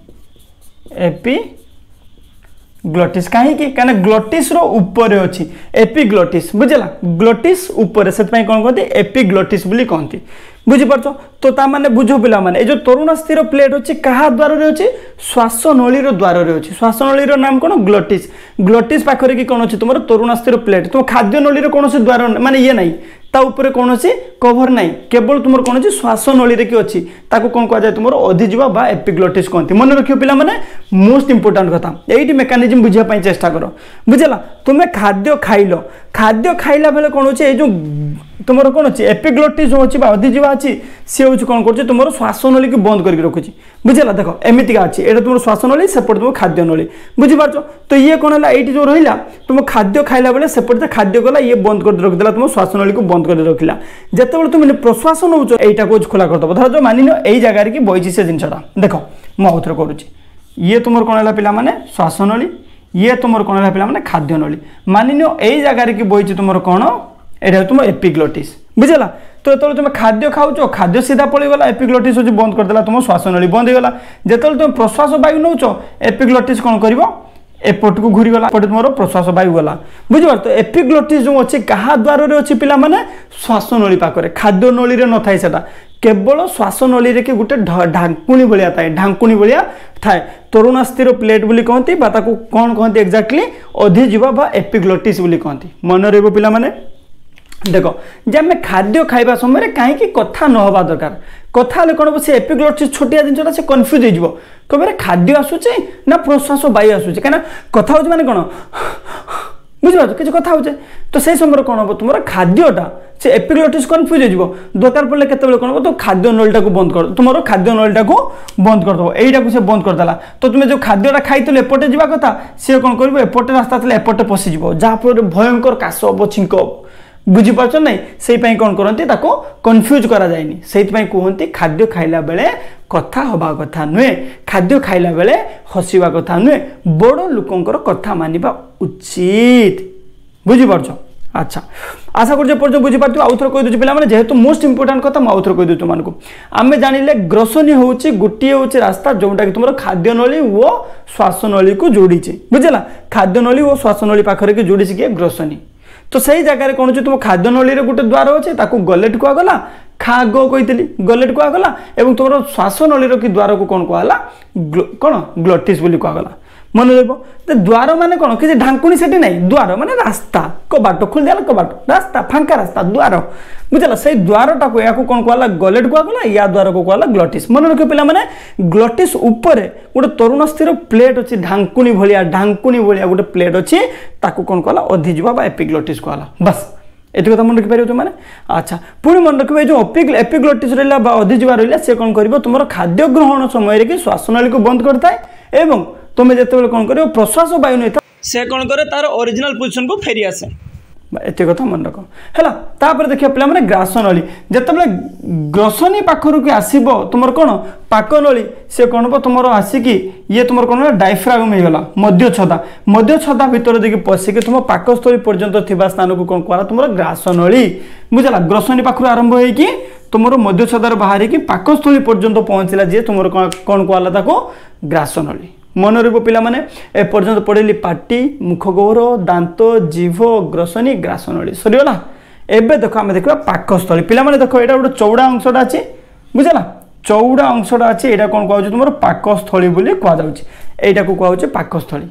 एपिग्लटिस कहीं ग्लटिस रो ऊपर अच्छी एपिग्लटिस बुझला ग्लटिस ऊपर से कौन कहती एपिग्लटिस बोली कहती बुझीपार तो ता माने बुझो पिला माने ए जो तरुणा स्थिर प्लेट अच्छी क्या द्वार रे अच्छी श्वासनली द्वार रे अच्छी श्वासनली नाम कौन ग्लटिस ग्लटिस पाखरे कि कौन अच्छी तुम तरुणा स्थिर प्लेट तुम खाद्य नली कौन द्वार माने ये नहीं ता ऊपर कौन कभर ना केवल तुम कौन अच्छी श्वासनली कि अच्छी ताको कौन कह जाए तुम अधिजीवा बा एपिग्लटिस कहती मन रखियो पिला माने मोस्ट इंपोर्टेंट कथा एटी मेकानिज्म बुझा चेष्टा कर बुझला तुम्हें खाद्य खाइला बेले कौन अच्छे जो तुम कौन अच्छी एपिग्लटिस जो अच्छी अधिजीवा अच्छी सी हूँ कौन कर तुम श्वासनली की बंद करके रखुच्छी बुझला देख एमतीका अच्छी ये तुम श्वासनली सेपटे तुम खाद्य नली बुझीपार तो ये कौन है ये जो रहा तुम खाद्य खाइला बेले सेपटे खाद्य गला ये बंद कर रखिदेला तुम श्वासनली को बंद कर रखिला जिते तुम प्रश्वास नौ यहीटा को खोला करदे धर जो मानिन यही जगार कि बही से जिनटा देख मुझे करुच्ची ये तुम कौन है पिला माने श्वासनली ये तुम कौन है पिला माने खाद्य नली मानिन यही जगार कि बही तुम कौन ये तुम एपिग्लटिस बुझला तो जो तुम खाद्य खाऊ खाद्य सीधा पड़ेगा एपिग्लटिस अच्छी बंद करदेला तुम श्वासनली बंद होगा जिते तुम प्रश्वास वायु नौ एपिग्लटिस कौन कर एपट को घूरीगला एपटे तुम प्रश्वास वायु गला बुझे तो एपिग्लटिस जो अच्छी क्या द्वार रे अच्छी पिला माने श्वासनली पाखरे खाद्य नली रे न थाए सेटा केवल श्वासनली रे कि गोटे ढांकुणी भाया थाए ढांकुणी भाया थाए तरुणा स्थिर प्लेट बोली कहती कौन कहती एक्जाक्टली अधिजीवा बा एपिग्लटिस बोली कहती मन रहिबो पिला माने देख जे आम खाद्य खाइबा समय कहीं कथा न हवा दरकार कथा कौन से एपिग्लटिस छोटिया जिनसा से कन्फ्यूज हो कहे खाद्य आसूचे ना प्रश्वास वायु आसूचे कहीं कथा हो माने कौन बुझिपार किसी कथा हो तो से समय कौन हम तुम खाद्यटा से एपिग्लटिस कन्फ्यूज हो दरकार पड़े केत कौन हम तो खाद्य नलीटा को बंद कर तुम खाद्य नलीटा को बंद करदेव यहीटा से बंद करदेला तो तुम्हें जो खाद्यटा खाई एपटे जावा कथा सी कौन कर एपटे रास्ता थे एपटे पशिज जहाँफल भयंकर काश हम छिंक बुझीपार ना से कौन करती कन्फ्यूज करा जाएनी से कहते खाद्य खाइला बेले कथा हवा कथा नुहे खाद्य खाइला बेले हसवा कथा नुहे बड़ लोकंकर कथा मानिबा उचित बुझीपार अच्छा आशा कर बुझीपार आउ थे कहीदे पे जेहेतु मोस्ट इंपोर्टेंट कथा मुझे थे कहीदे तुमको आम जानिले ग्रसनी हूँ गोटे हूँ रास्ता जोटा कि तुम खाद्य नली और श्वासनली को जोड़ी बुझला खाद्य नली और श्वासनली पाखरे कि जोड़ी किए ग्रसनी तो सही जगह कौन तुम खाद्य नली गोटे द्वार अच्छे गलेट कुगला खाग कही गलेट कुगला और तुम श्वासनली कि द्वार को कौन कहला कौन ग्लटिस बोली कुगला मन रहा द्वार माने कौन किसी ढांकुणी से नहीं द्वार माने रास्ता कबाट खोल दिया कबाट रास्ता फांका रास्ता द्वार बुझला से द्वारटा को या कौन कहला गलेट कुगला या द्वार को कहला ग्लटिस मन रख पे मैंने ग्लटिस उपर गोटे तरुण स्थिर प्लेट अच्छी ढांकुणी भाया गोटे प्लेट अच्छी ताकू कौन कहला अधिजीवा बा एपिग्लटिस कहला बस ये कथा मन रखिपार तुम मैंने अच्छा पुणी मन रख जो एपिग्लटिस रहा अधिजीवा रहा से कौन कर तुम खाद्य ग्रहण समय कि श्वासनली को बंद करता है एवं तुम्हें जिते कौन कर प्रश्वास वायु नहीं था से कौन करे तार ओरिजिनल पोजिशन को फेरी आसे एत कथा मन रख है देखिए पे ग्रासनली जिते ग्रसनी पाखर की आसब तुम कौन पाकनली से कौन हम तुम आसिकी ये तुम कौन डायफ्रागम होगा मध्यछदा भितर देखिए पशिकी तुम पाकस्थली पर्यंत थी स्थान को कौन कहला तुम ग्रासनली बुझला ग्रसनी पाखर आरंभ होगी तुम मध्यछदार बाहर की पाकस्थली पर्यंत पहुँचला जी तुम कौन कहला ग्रासनली मन रही पिला माने ए पर्यंत पढ़ेली पाटी मुखगौर दांत जीभ ग्रसनी ग्रासनली सरीगला एबे देख आम देखा पाकस्थली पिला माने देख यहाँ गोटे चौड़ा अंशटा अच्छी बुझला चौड़ा अंशटा अच्छी यहाँ कौन कह तुम पाकस्थली बोली कहुच्छे को कहुच्छे पाकस्थली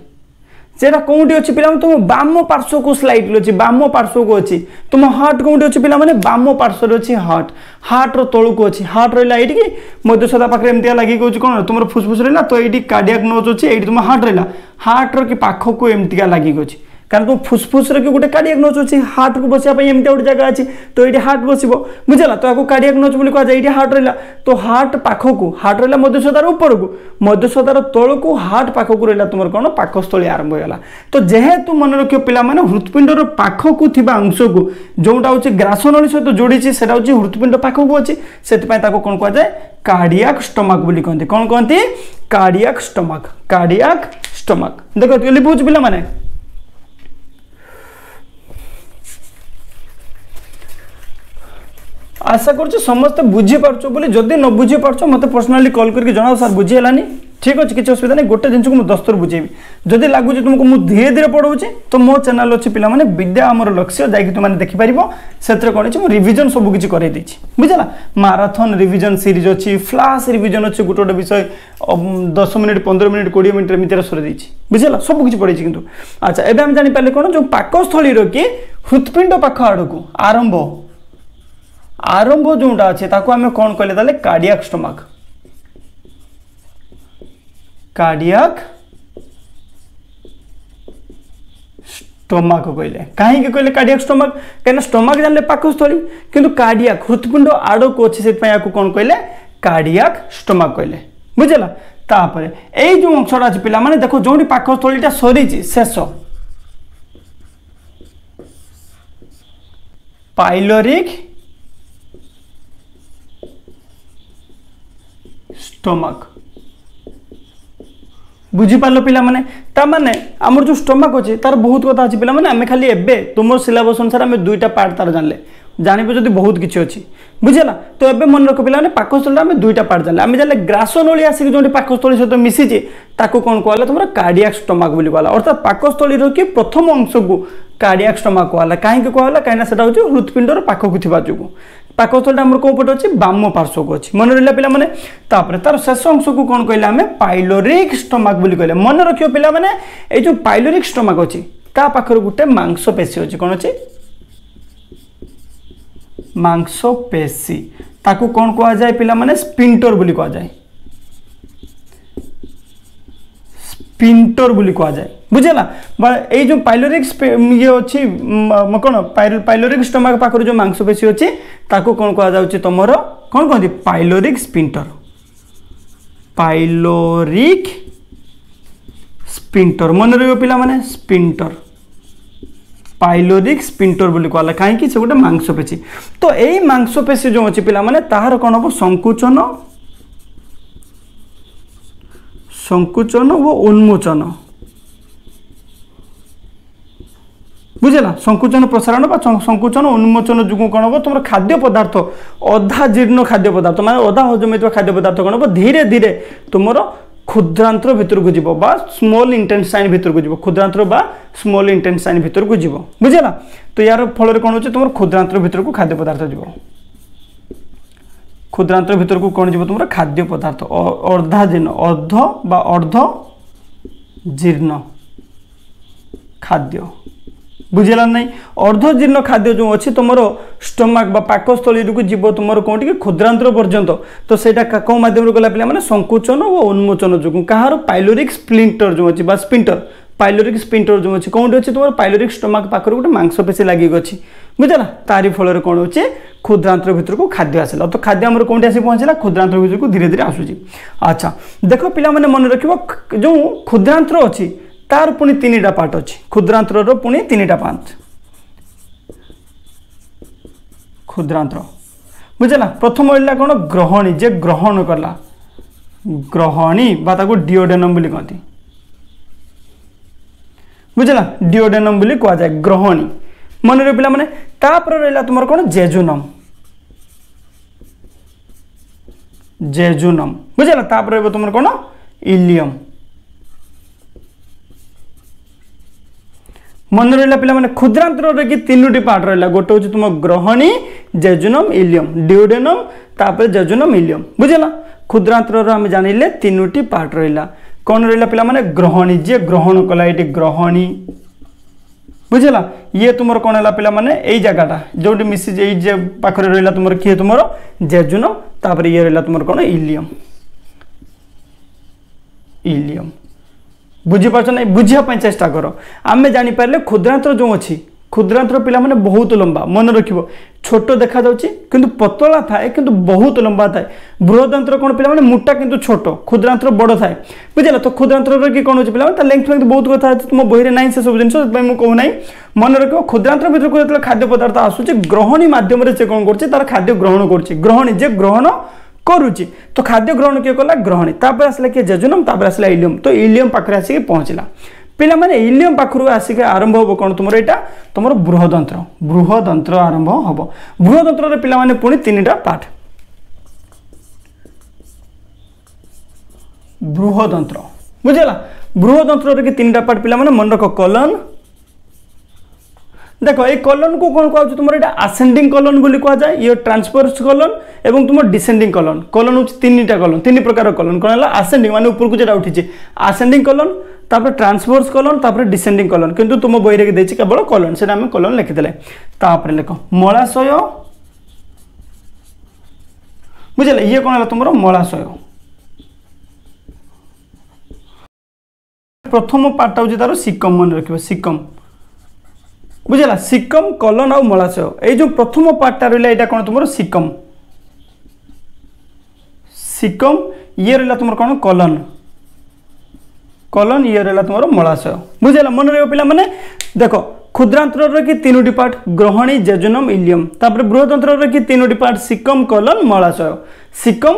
सेटा कौटी अच्छी पिला तुम बाम पार्श्व को स्लाइटली अच्छी बाम पार्श्व को अच्छी तुम हार्ट कौटी अच्छी पिला बाम पार्श्व अच्छी हार्ट तलू को अच्छी हार्ट रहा ये मध्यछदा पाखे एमती लगे कौन तुम फुसफुस रहा तो ये कार्डियाक नोज अच्छी ये तुम हार्ट रहा हार्ट रि पाख को एमतीका लगे अच्छी कारण तुम फुसफुस रे गोटे कार्डियाक नोच अच्छी हार्ट को बसिया एमती गोटे जगह अच्छी तो ये हार्ट बस बुझला तो आपको कार्डियाक नोच बोली कह जाए हार्ट रहा तो हार्ट पाखक हार्ट रहा मध्यस्थतार ऊपर को मध्यस्थतार तल को हार्ट पाखक रहा तुम कौन पाकस्थली आरंभ होगा तो जेहेतु मन रख पिला माने हृत्पिंडर पाखक थिबा अंश को जोटा हूँ ग्रासनली सहित जोड़ी से हृत्पिंड पाखक अच्छी से कौन कह जाए कार्डियाक स्टमक बोली कहते कौन कहते कार्डियाक स्टमक देख लिखुच पिला माने आशा कर समस्ते बुझीपार बोली जदि न बुझीपार मत पर्सनाली कॉल करके जनाओ सर बुझीगलानी ठीक अच्छे किसी असुविधा नहीं गोटे जिन को मुझे दस्तर बुझेबी जदि लगुच तुमको मुझे धीरे धीरे पढ़ाऊँ तो मो चैनल अच्छी पिला माने विद्या आमर लक्ष्य जाकि तुम देखिपार से कौन है रिविजन सब किसी कर बुझला माराथन रिविजन सीरीज अच्छी फ्लाश रिविजन अच्छी गोटे गोटे विषय 10 मिनिट 15 मिनिट 20 मिनिट एमती सर बुझला सब किसी पढ़ी किंतु अच्छा एवं आम जापारे कौन जो पाकस्थली कि हृत्पिंड पाख आड़ को आरंभ जोटा अच्छे आम कौन कहले कार्डियाक स्टमक कहले कहीं कहले कार्डियाक स्टमक कहीं स्टमक जानले पाकस्थली किंतु कार्डियाक हृत्पिंड आड़ को अच्छे से कौन कहले कार्डियाक स्टमक कहले बुझला तापर यही जो अंशटा अच्छे पिला माने देखो जो पाकस्थलीटा सरी शेष पाइलोरिक स्टमक बुझीपार पिला माने ता माने आमर जो स्टमक अच्छे तार बहुत कथा अच्छी पिला माने आमे खाली एबे तुम सिलेबस अनुसार आमे दुईटा पार्ट तार जानले जानबे जदि बहुत किछि अच्छी बुझला तो एबे मन रख पिला माने पाकस्थली आमे दुईटा पार्ट जानले आमे जानले ग्रासनली आसिक जोटी पाकस्थली सहित मिसिछि ताको कोन कहला तुमरा कार्डियाक स्टमक बोली कहला अर्थात पाकस्थली रो कि प्रथम अंश को कार्डियाक स्टमक कहला काहे के कहला काहे ना सेटा होछि हृत्पिंडर पाखकु थिबा जुगु पाकस्थली आमर कौन पटे अच्छी बाम पार्श्व को अच्छी मन रहा पे तापर तार शेष अंश को कौन कहले आम पाइलोरिक स्टमक बोली कहले मन रखियो पिला माने ए जो पाइलोरिक स्टमक अच्छी ता पाखर गोटे मांसपेशी अच्छी कौन अच्छी मांसपेशी ताकू कौन कह जाए पिला माने स्पिंटर बोली कह जाए स्पिंटर बोली कह जाए बुझेला ये जो पाइलोरिक ये अच्छी कौन पाइलोरिक स्टमक पाखर जो मांसपेशी अच्छी ताको कौन कह जाउची तमरो कौन कहती पाइलोरिक स्पिंटर पाइलोरिक स्पिंटर मन रहियो पिला माने स्पिंटर पाइलोरिक स्पिंटर बोली कहला काहे से गोटे मांसपेशी तो यही मांसपेशी जो अच्छी पिला माने ताहार कौन हम संकुचन व उन्मोचन बुझेला संकुचन प्रसारण संकुचन उन्मोचन जो कौन हम तुम खाद्य पदार्थ अधा जीर्ण खाद्य पदार्थ माने अधा हजम होता खाद्य पदार्थ कौन हम धीरे धीरे तुम क्षुद्रांतर भितर को जीव बा स्मॉल इंटेस्टाइन भितर को जीव क्षुद्रांतर बा स्मॉल इंटेस्टाइन भितर को जीव बुझेला तो यार फल कौन हो तुम क्षुद्रांतर भितर को खाद्य पदार्थ जीव क्षुद्रांतर भितर को कौन जीव तुम खाद्य पदार्थ अर्धा जीर्ण अर्ध बा अर्ध जीर्ण खाद्य बुझेला नहीं अर्धजीर्ण खाद्य जो अच्छी तुम स्टमक पाकस्थली को जीव तुम कौन कि क्षुद्रांतर पर्यंत तो सेटा कौ मध्यम गला पे मैंने संकुचन और उन्मोचन जो कहार पाइलोरिक स्प्लिंटर जो अच्छी स्पिंटर पाइलोरिक स्पिंटर जो अच्छी कौन अच्छी तुम पाइलोरिक स्टमक पाखर गोटे मांसपेशी लगे अच्छी बुझेला तारी फल कौन हो क्षुद्रांतर भितर को खाद्य आसला तो खाद्य आम कौन आसी पहुँचला क्षुद्रांतर भितर को धीरे धीरे आसूँ अच्छा देख पिला माने मन रख जो क्षुद्रांतर अच्छी तार पुणी 3टा पार्ट अच्छी क्षुद्रांतर पुणी 3टा पार्ट क्षुद्रांतर बुझला प्रथम रहा कौन ग्रहणी जे ग्रहण कला ग्रहणी बाको डिओडेनम बोली कहती बुझला डिओडेनम बोली कह जाए ग्रहणी मन रे पिला माने तापर रहा तुम कौन जेजुनम जेजुनम बुझला तापर तुम कौन इलियम मन रहा पिला माने क्षुद्रांतर कि 3टी पार्ट रहा गोटे हूँ तुम ग्रहणी जेजुनम इलियम डिओडेनम तापर जेजुनम इलियम बुझला क्षुद्रांतर आम जानिले 3टी पार्ट रहा कौन रहा पिला माने ग्रहणी जे ग्रहण कला ये ग्रहणी बुझला ये तुम कौन है पिला माने यही जगहटा जो मिसी जे पाखरे रहा तुम किए तुम जेजुनम तापर ये रहा तुम कौन इलियम इलियम बुझीपार ना बुझापी चेष्टा कर आम जापर क्षुद्रांतर जो अच्छी क्षुद्रांतर पिला माने बहुत लंबा मन रखिबो छोट देखा जाउची किंतु पतला थाए किंतु बहुत लंबा थाए बृहदांतर कोन पिला माने मोटा किंतु छोट क्षुद्रांतर बड़ थाए बुझला तो क्षुद्रांतर की कोन होची पिला माने लेंथ बहुत कथा तुम बही रे नाही से सब जिंस मु कहू नाही मन रखिबो क्षुद्रांतर भीतर को जतले खाद्य पदार्थ आसुची ग्रहणी माध्यम रे से कोन करची तार खाद्य ग्रहण करची ग्रहणी जे ग्रहण करुची तो खाद्य ग्रहण के कला ग्रहणी तापर आसला के जेजुनम तापर आसला इलियम तो इलियम पाखरे आसी के पहुंचला पिला माने इलियम पाखरु आसिक आरंभ हो कौन तुम यहाँ तुम बृहदंत्र आरंभ हम बृहदंत्र पिला माने पुणी 3टा पार्ट बृहदंत्र बुझला बृहदंत्र के 3टा पार्ट पिला माने मन रख कॉलन देखो ये कॉलन को कौन कहू तुम यहाँ आसेंडिंग कॉलन बोली कह जाए ये ट्रांसफर्स कॉलन एवं तुम डिसेंडिंग कॉलन कॉलन हूँ 3टा कॉलन 3 प्रकार कॉलन कौन है आसेंडिंग माने ऊपर को जेटा उठी आसेंडिंग कॉलन तापर ट्रांसफर्स कॉलन तापर डिसेंडिंग कॉलन किंतु तुम बही रे देछि केवल कॉलन सेटा हम कॉलन लिखिदेले तापर लिख मलाशय बुझले ये कौन है तुम मलाशय प्रथम पार्ट हूँ तार सिकम मन रखिबो सिकम बुझला सिकम कॉलन और मलाशय ये जो प्रथम पार्टा रहा यहाँ कौन तुम सिकम सिकम ये रहा तुम कौन कॉलन कॉलन ये रहा तुम मलाशय बुझला मन रहा पिला माने देखो क्षुद्रांतर की 3टी पार्ट ग्रहणी जेजुनम इलियम तापर बृहदंत्र की 3टी पार्ट सिकम कॉलन मलाशय सिकम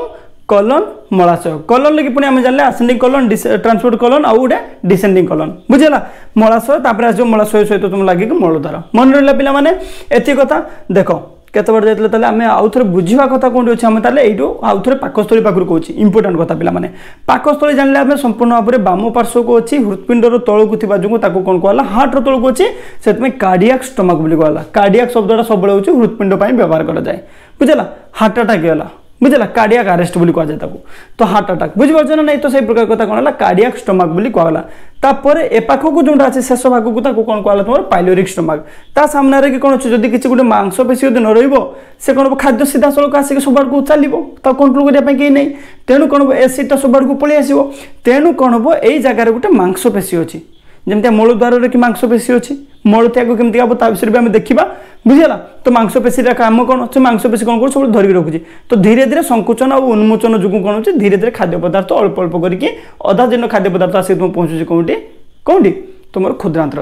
कॉलन मलाशय कॉलन लगी पुणी आम जानले आसेंडिंग कॉलन ट्रांसपोर्ट कॉलन आउ गोटे डिसेंडिंग कॉलन बुझला मलाशय तापर आस मलाशय सहित तुम लगे मूलधार मन रहा पिला माने एति कथा देखो केते बार जाइतले ताले आमे आउ थरे बुझिबा कथा कोन अछि आमे ताले एइटो आउ थरे पाकस्थली पाखरु कहूची इंपोर्टेंट कथा पिला माने पाकस्थली जानले आमे संपूर्ण भाबरे बाम पार्श्व को अछि हृदपिंडर तळकु थिबा जंगु ताको कोन कहला हार्ट रो तळकु अछि सेतमे कार्डियक स्टमक बोली कहला कार्डियक शब्दटा सबले होछि हृदपिंड पई व्यवहार करा जाय बुझला हार्ट अटैक होला बुझला कार्डियक अरेस्ट बोली कह जाय ताको तो हार्ट अटैक बुझि परछ ना नै तो सही प्रकार कथा कोन होला कार्डियक स्टमक बोली कहला तापर ए पाखो को जोंडा अछि शेष भाग को ताको कोन कहला तुमर पाइलोरिक स्टमक ता सामने रे कि कोन अछि जदी किछि गुटे मांसपेशी यदि न रहइबो से कोन खाद्य सीधा सळक आसी के सुबार को चलिबो ता कंट्रोल करिया पई के नै तेनु कोन एसिड ता सुबार को पळि आसीबो तेनु कोन हो एई जगह रे गुटे मांसपेशी अछि जेमते मूलद्वार रे कि मांसपेशी अछि मूलत्याग केमति आबो ता विषय भी देखिबा बुझला तो मांसपेशी रा काम कोन से मांसपेशी कोन कर सब धरि रखुची तो धीरे धीरे संकुचन और उन्मोचन जुगु कोन होची धीरे धीरे खाद्य पदार्थ अल्प अल्प करके अधा दिन खाद्य पदार्थ आसी तुम पहुंचुची कोंटी कोंटी तुमर क्षुद्रांतर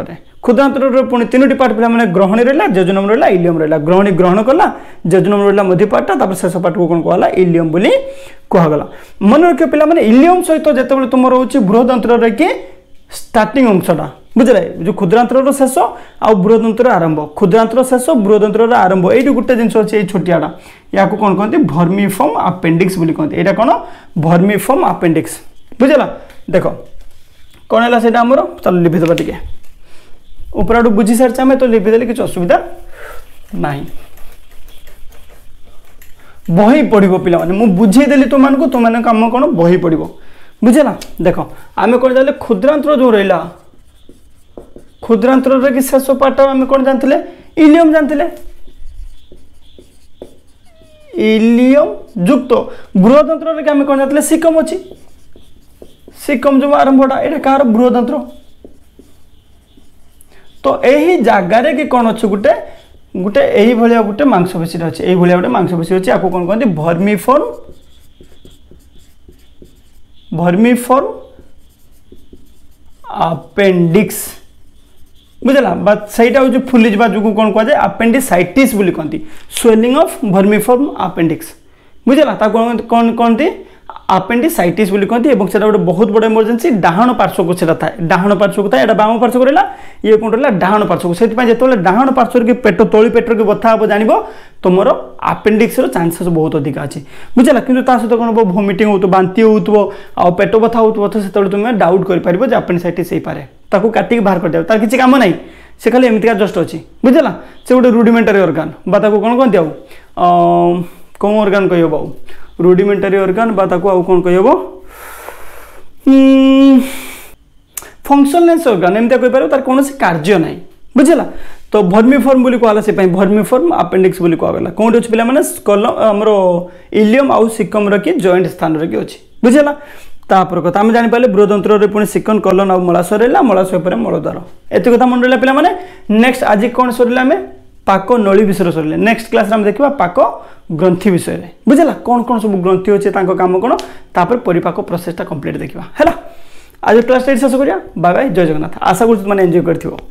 रे पुणी 3टी पार्ट पिला माने ग्रहणी रहला जेजुनम रहला इलियम रहला ग्रहणी ग्रहण कला जेजुनम रहला मध्य पार्ट तापर शेष पार्ट को कोन कहला इलियम बोली कहगला मन रखे पिला माने इलियम सहित जेतेबेले तुमर होची बृहदंत्र रे कि स्टार्टिंग अंशटा बुझले जो क्षुद्रांतर शेष आ बृहदंत्र आरंभ क्षुद्रांतर शेष बृहदंत्र आरंभ ये गोटे जिन अच्छे छोटियाटा या कौन कहते भर्मिफर्म अपेंडिक्स बोली कहते यहाँ कौन भर्मिफर्म अपेंडिक्स बुझला देख कौन है से आमर चल लिखिदेवा टे ऊपर आड़ बुझी सारी आम तो लिखिदेले किसी असुविधा ना बही पढ़ो पिला मुझे बुझेदेली तुमको तुम कम कौन बही पढ़ो बुझला देख आम कौन जानले क्षुद्रांतर जो रहा क्षुद्रांतर कि शेष पार्ट आम कौन जानते इलियम जानते इलियम युक्त बृहदंत्र आम कौन जानते सिकम अच्छी सिकम जो आरंभटा ये कह बृहदंत्र तो यही जगार कि कौन अच्छे गोटे गोटे यही भाया गोटे मांसपेशी अच्छे यही भाया गोटे मांसपेशी अच्छे आपको कौन कहते भर्मिफर्म अपेंडिक्स बुझला बात सहीटा हूँ फुली जा जो कौन कह जाए अपेंडिसाइटिस बोली कहती स्वेलिंग ऑफ भर्मिफर्म अपेंडिक्स बुझला कौन कहती अपेंडिसाइटिस बोली कहती और सेटा गोटे बहुत बड़ इमरजेंसी डाहाण पार्श्व को सेटा थाए डाहाण पार्श्व को थाए एटा बाम पार्श्व को रहला ये कौन रहला डाहाण पार्श्व को सेति पय जेतोले डाहाण पार्श्व के पेट तोली पेटर के बथा हो जानिबो तुमर अपेंडिक्स रो चांसेस बहुत अधिक अछि बुझला किंतु ता सहित कोन वोमिटिंग होतो बांती होतो आ पेट बथा होतो तो सेतोले तुम डाउट कर परिबो जे अपेंडिसाइटिस हे पारे ताको काटी के बाहर कर देबो तार किछि काम नै से खाली एमितिका जस्ट अछि बुझला से गोटे रुडिमेंटरी ऑर्गन बा ताको कोन कहते आउ कोन ऑर्गन कहयो बाउ रुडिमेंटरी ऑर्गन बा ताको आउ कोन कहयो फंक्शनलेस ऑर्गन एमते कहि पारो तार कोनोसी कार्य नै बुझला तो भर्मिफर्म बोली कहला से भर्मिफर्म अपेंडिक्स बोली कहला कोन अछि पिला माने कलम हमरो इलियम आउ सिकम रो कि जॉइंट स्थान रो कि अछि बुझला तापर कथा आम जापर बृहदंत्र पुणी सिकन कलन और मलाशय रहा मलाशय पर मलद्वार एत कथा मन रहा पे नेक्स्ट आज कौन सर आम पाक नली विषय सर नेक्स्ट क्लास आम देखा पाक ग्रंथि विषय में बुझला कौन कौन सब ग्रंथि अच्छे काम कौन तापर परिपाक प्रोसेसटा कंप्लीट देखा है आज क्लास शेष करिया बाय बाय जय जगन्नाथ आशा करूँ मैंने एंजॉय कर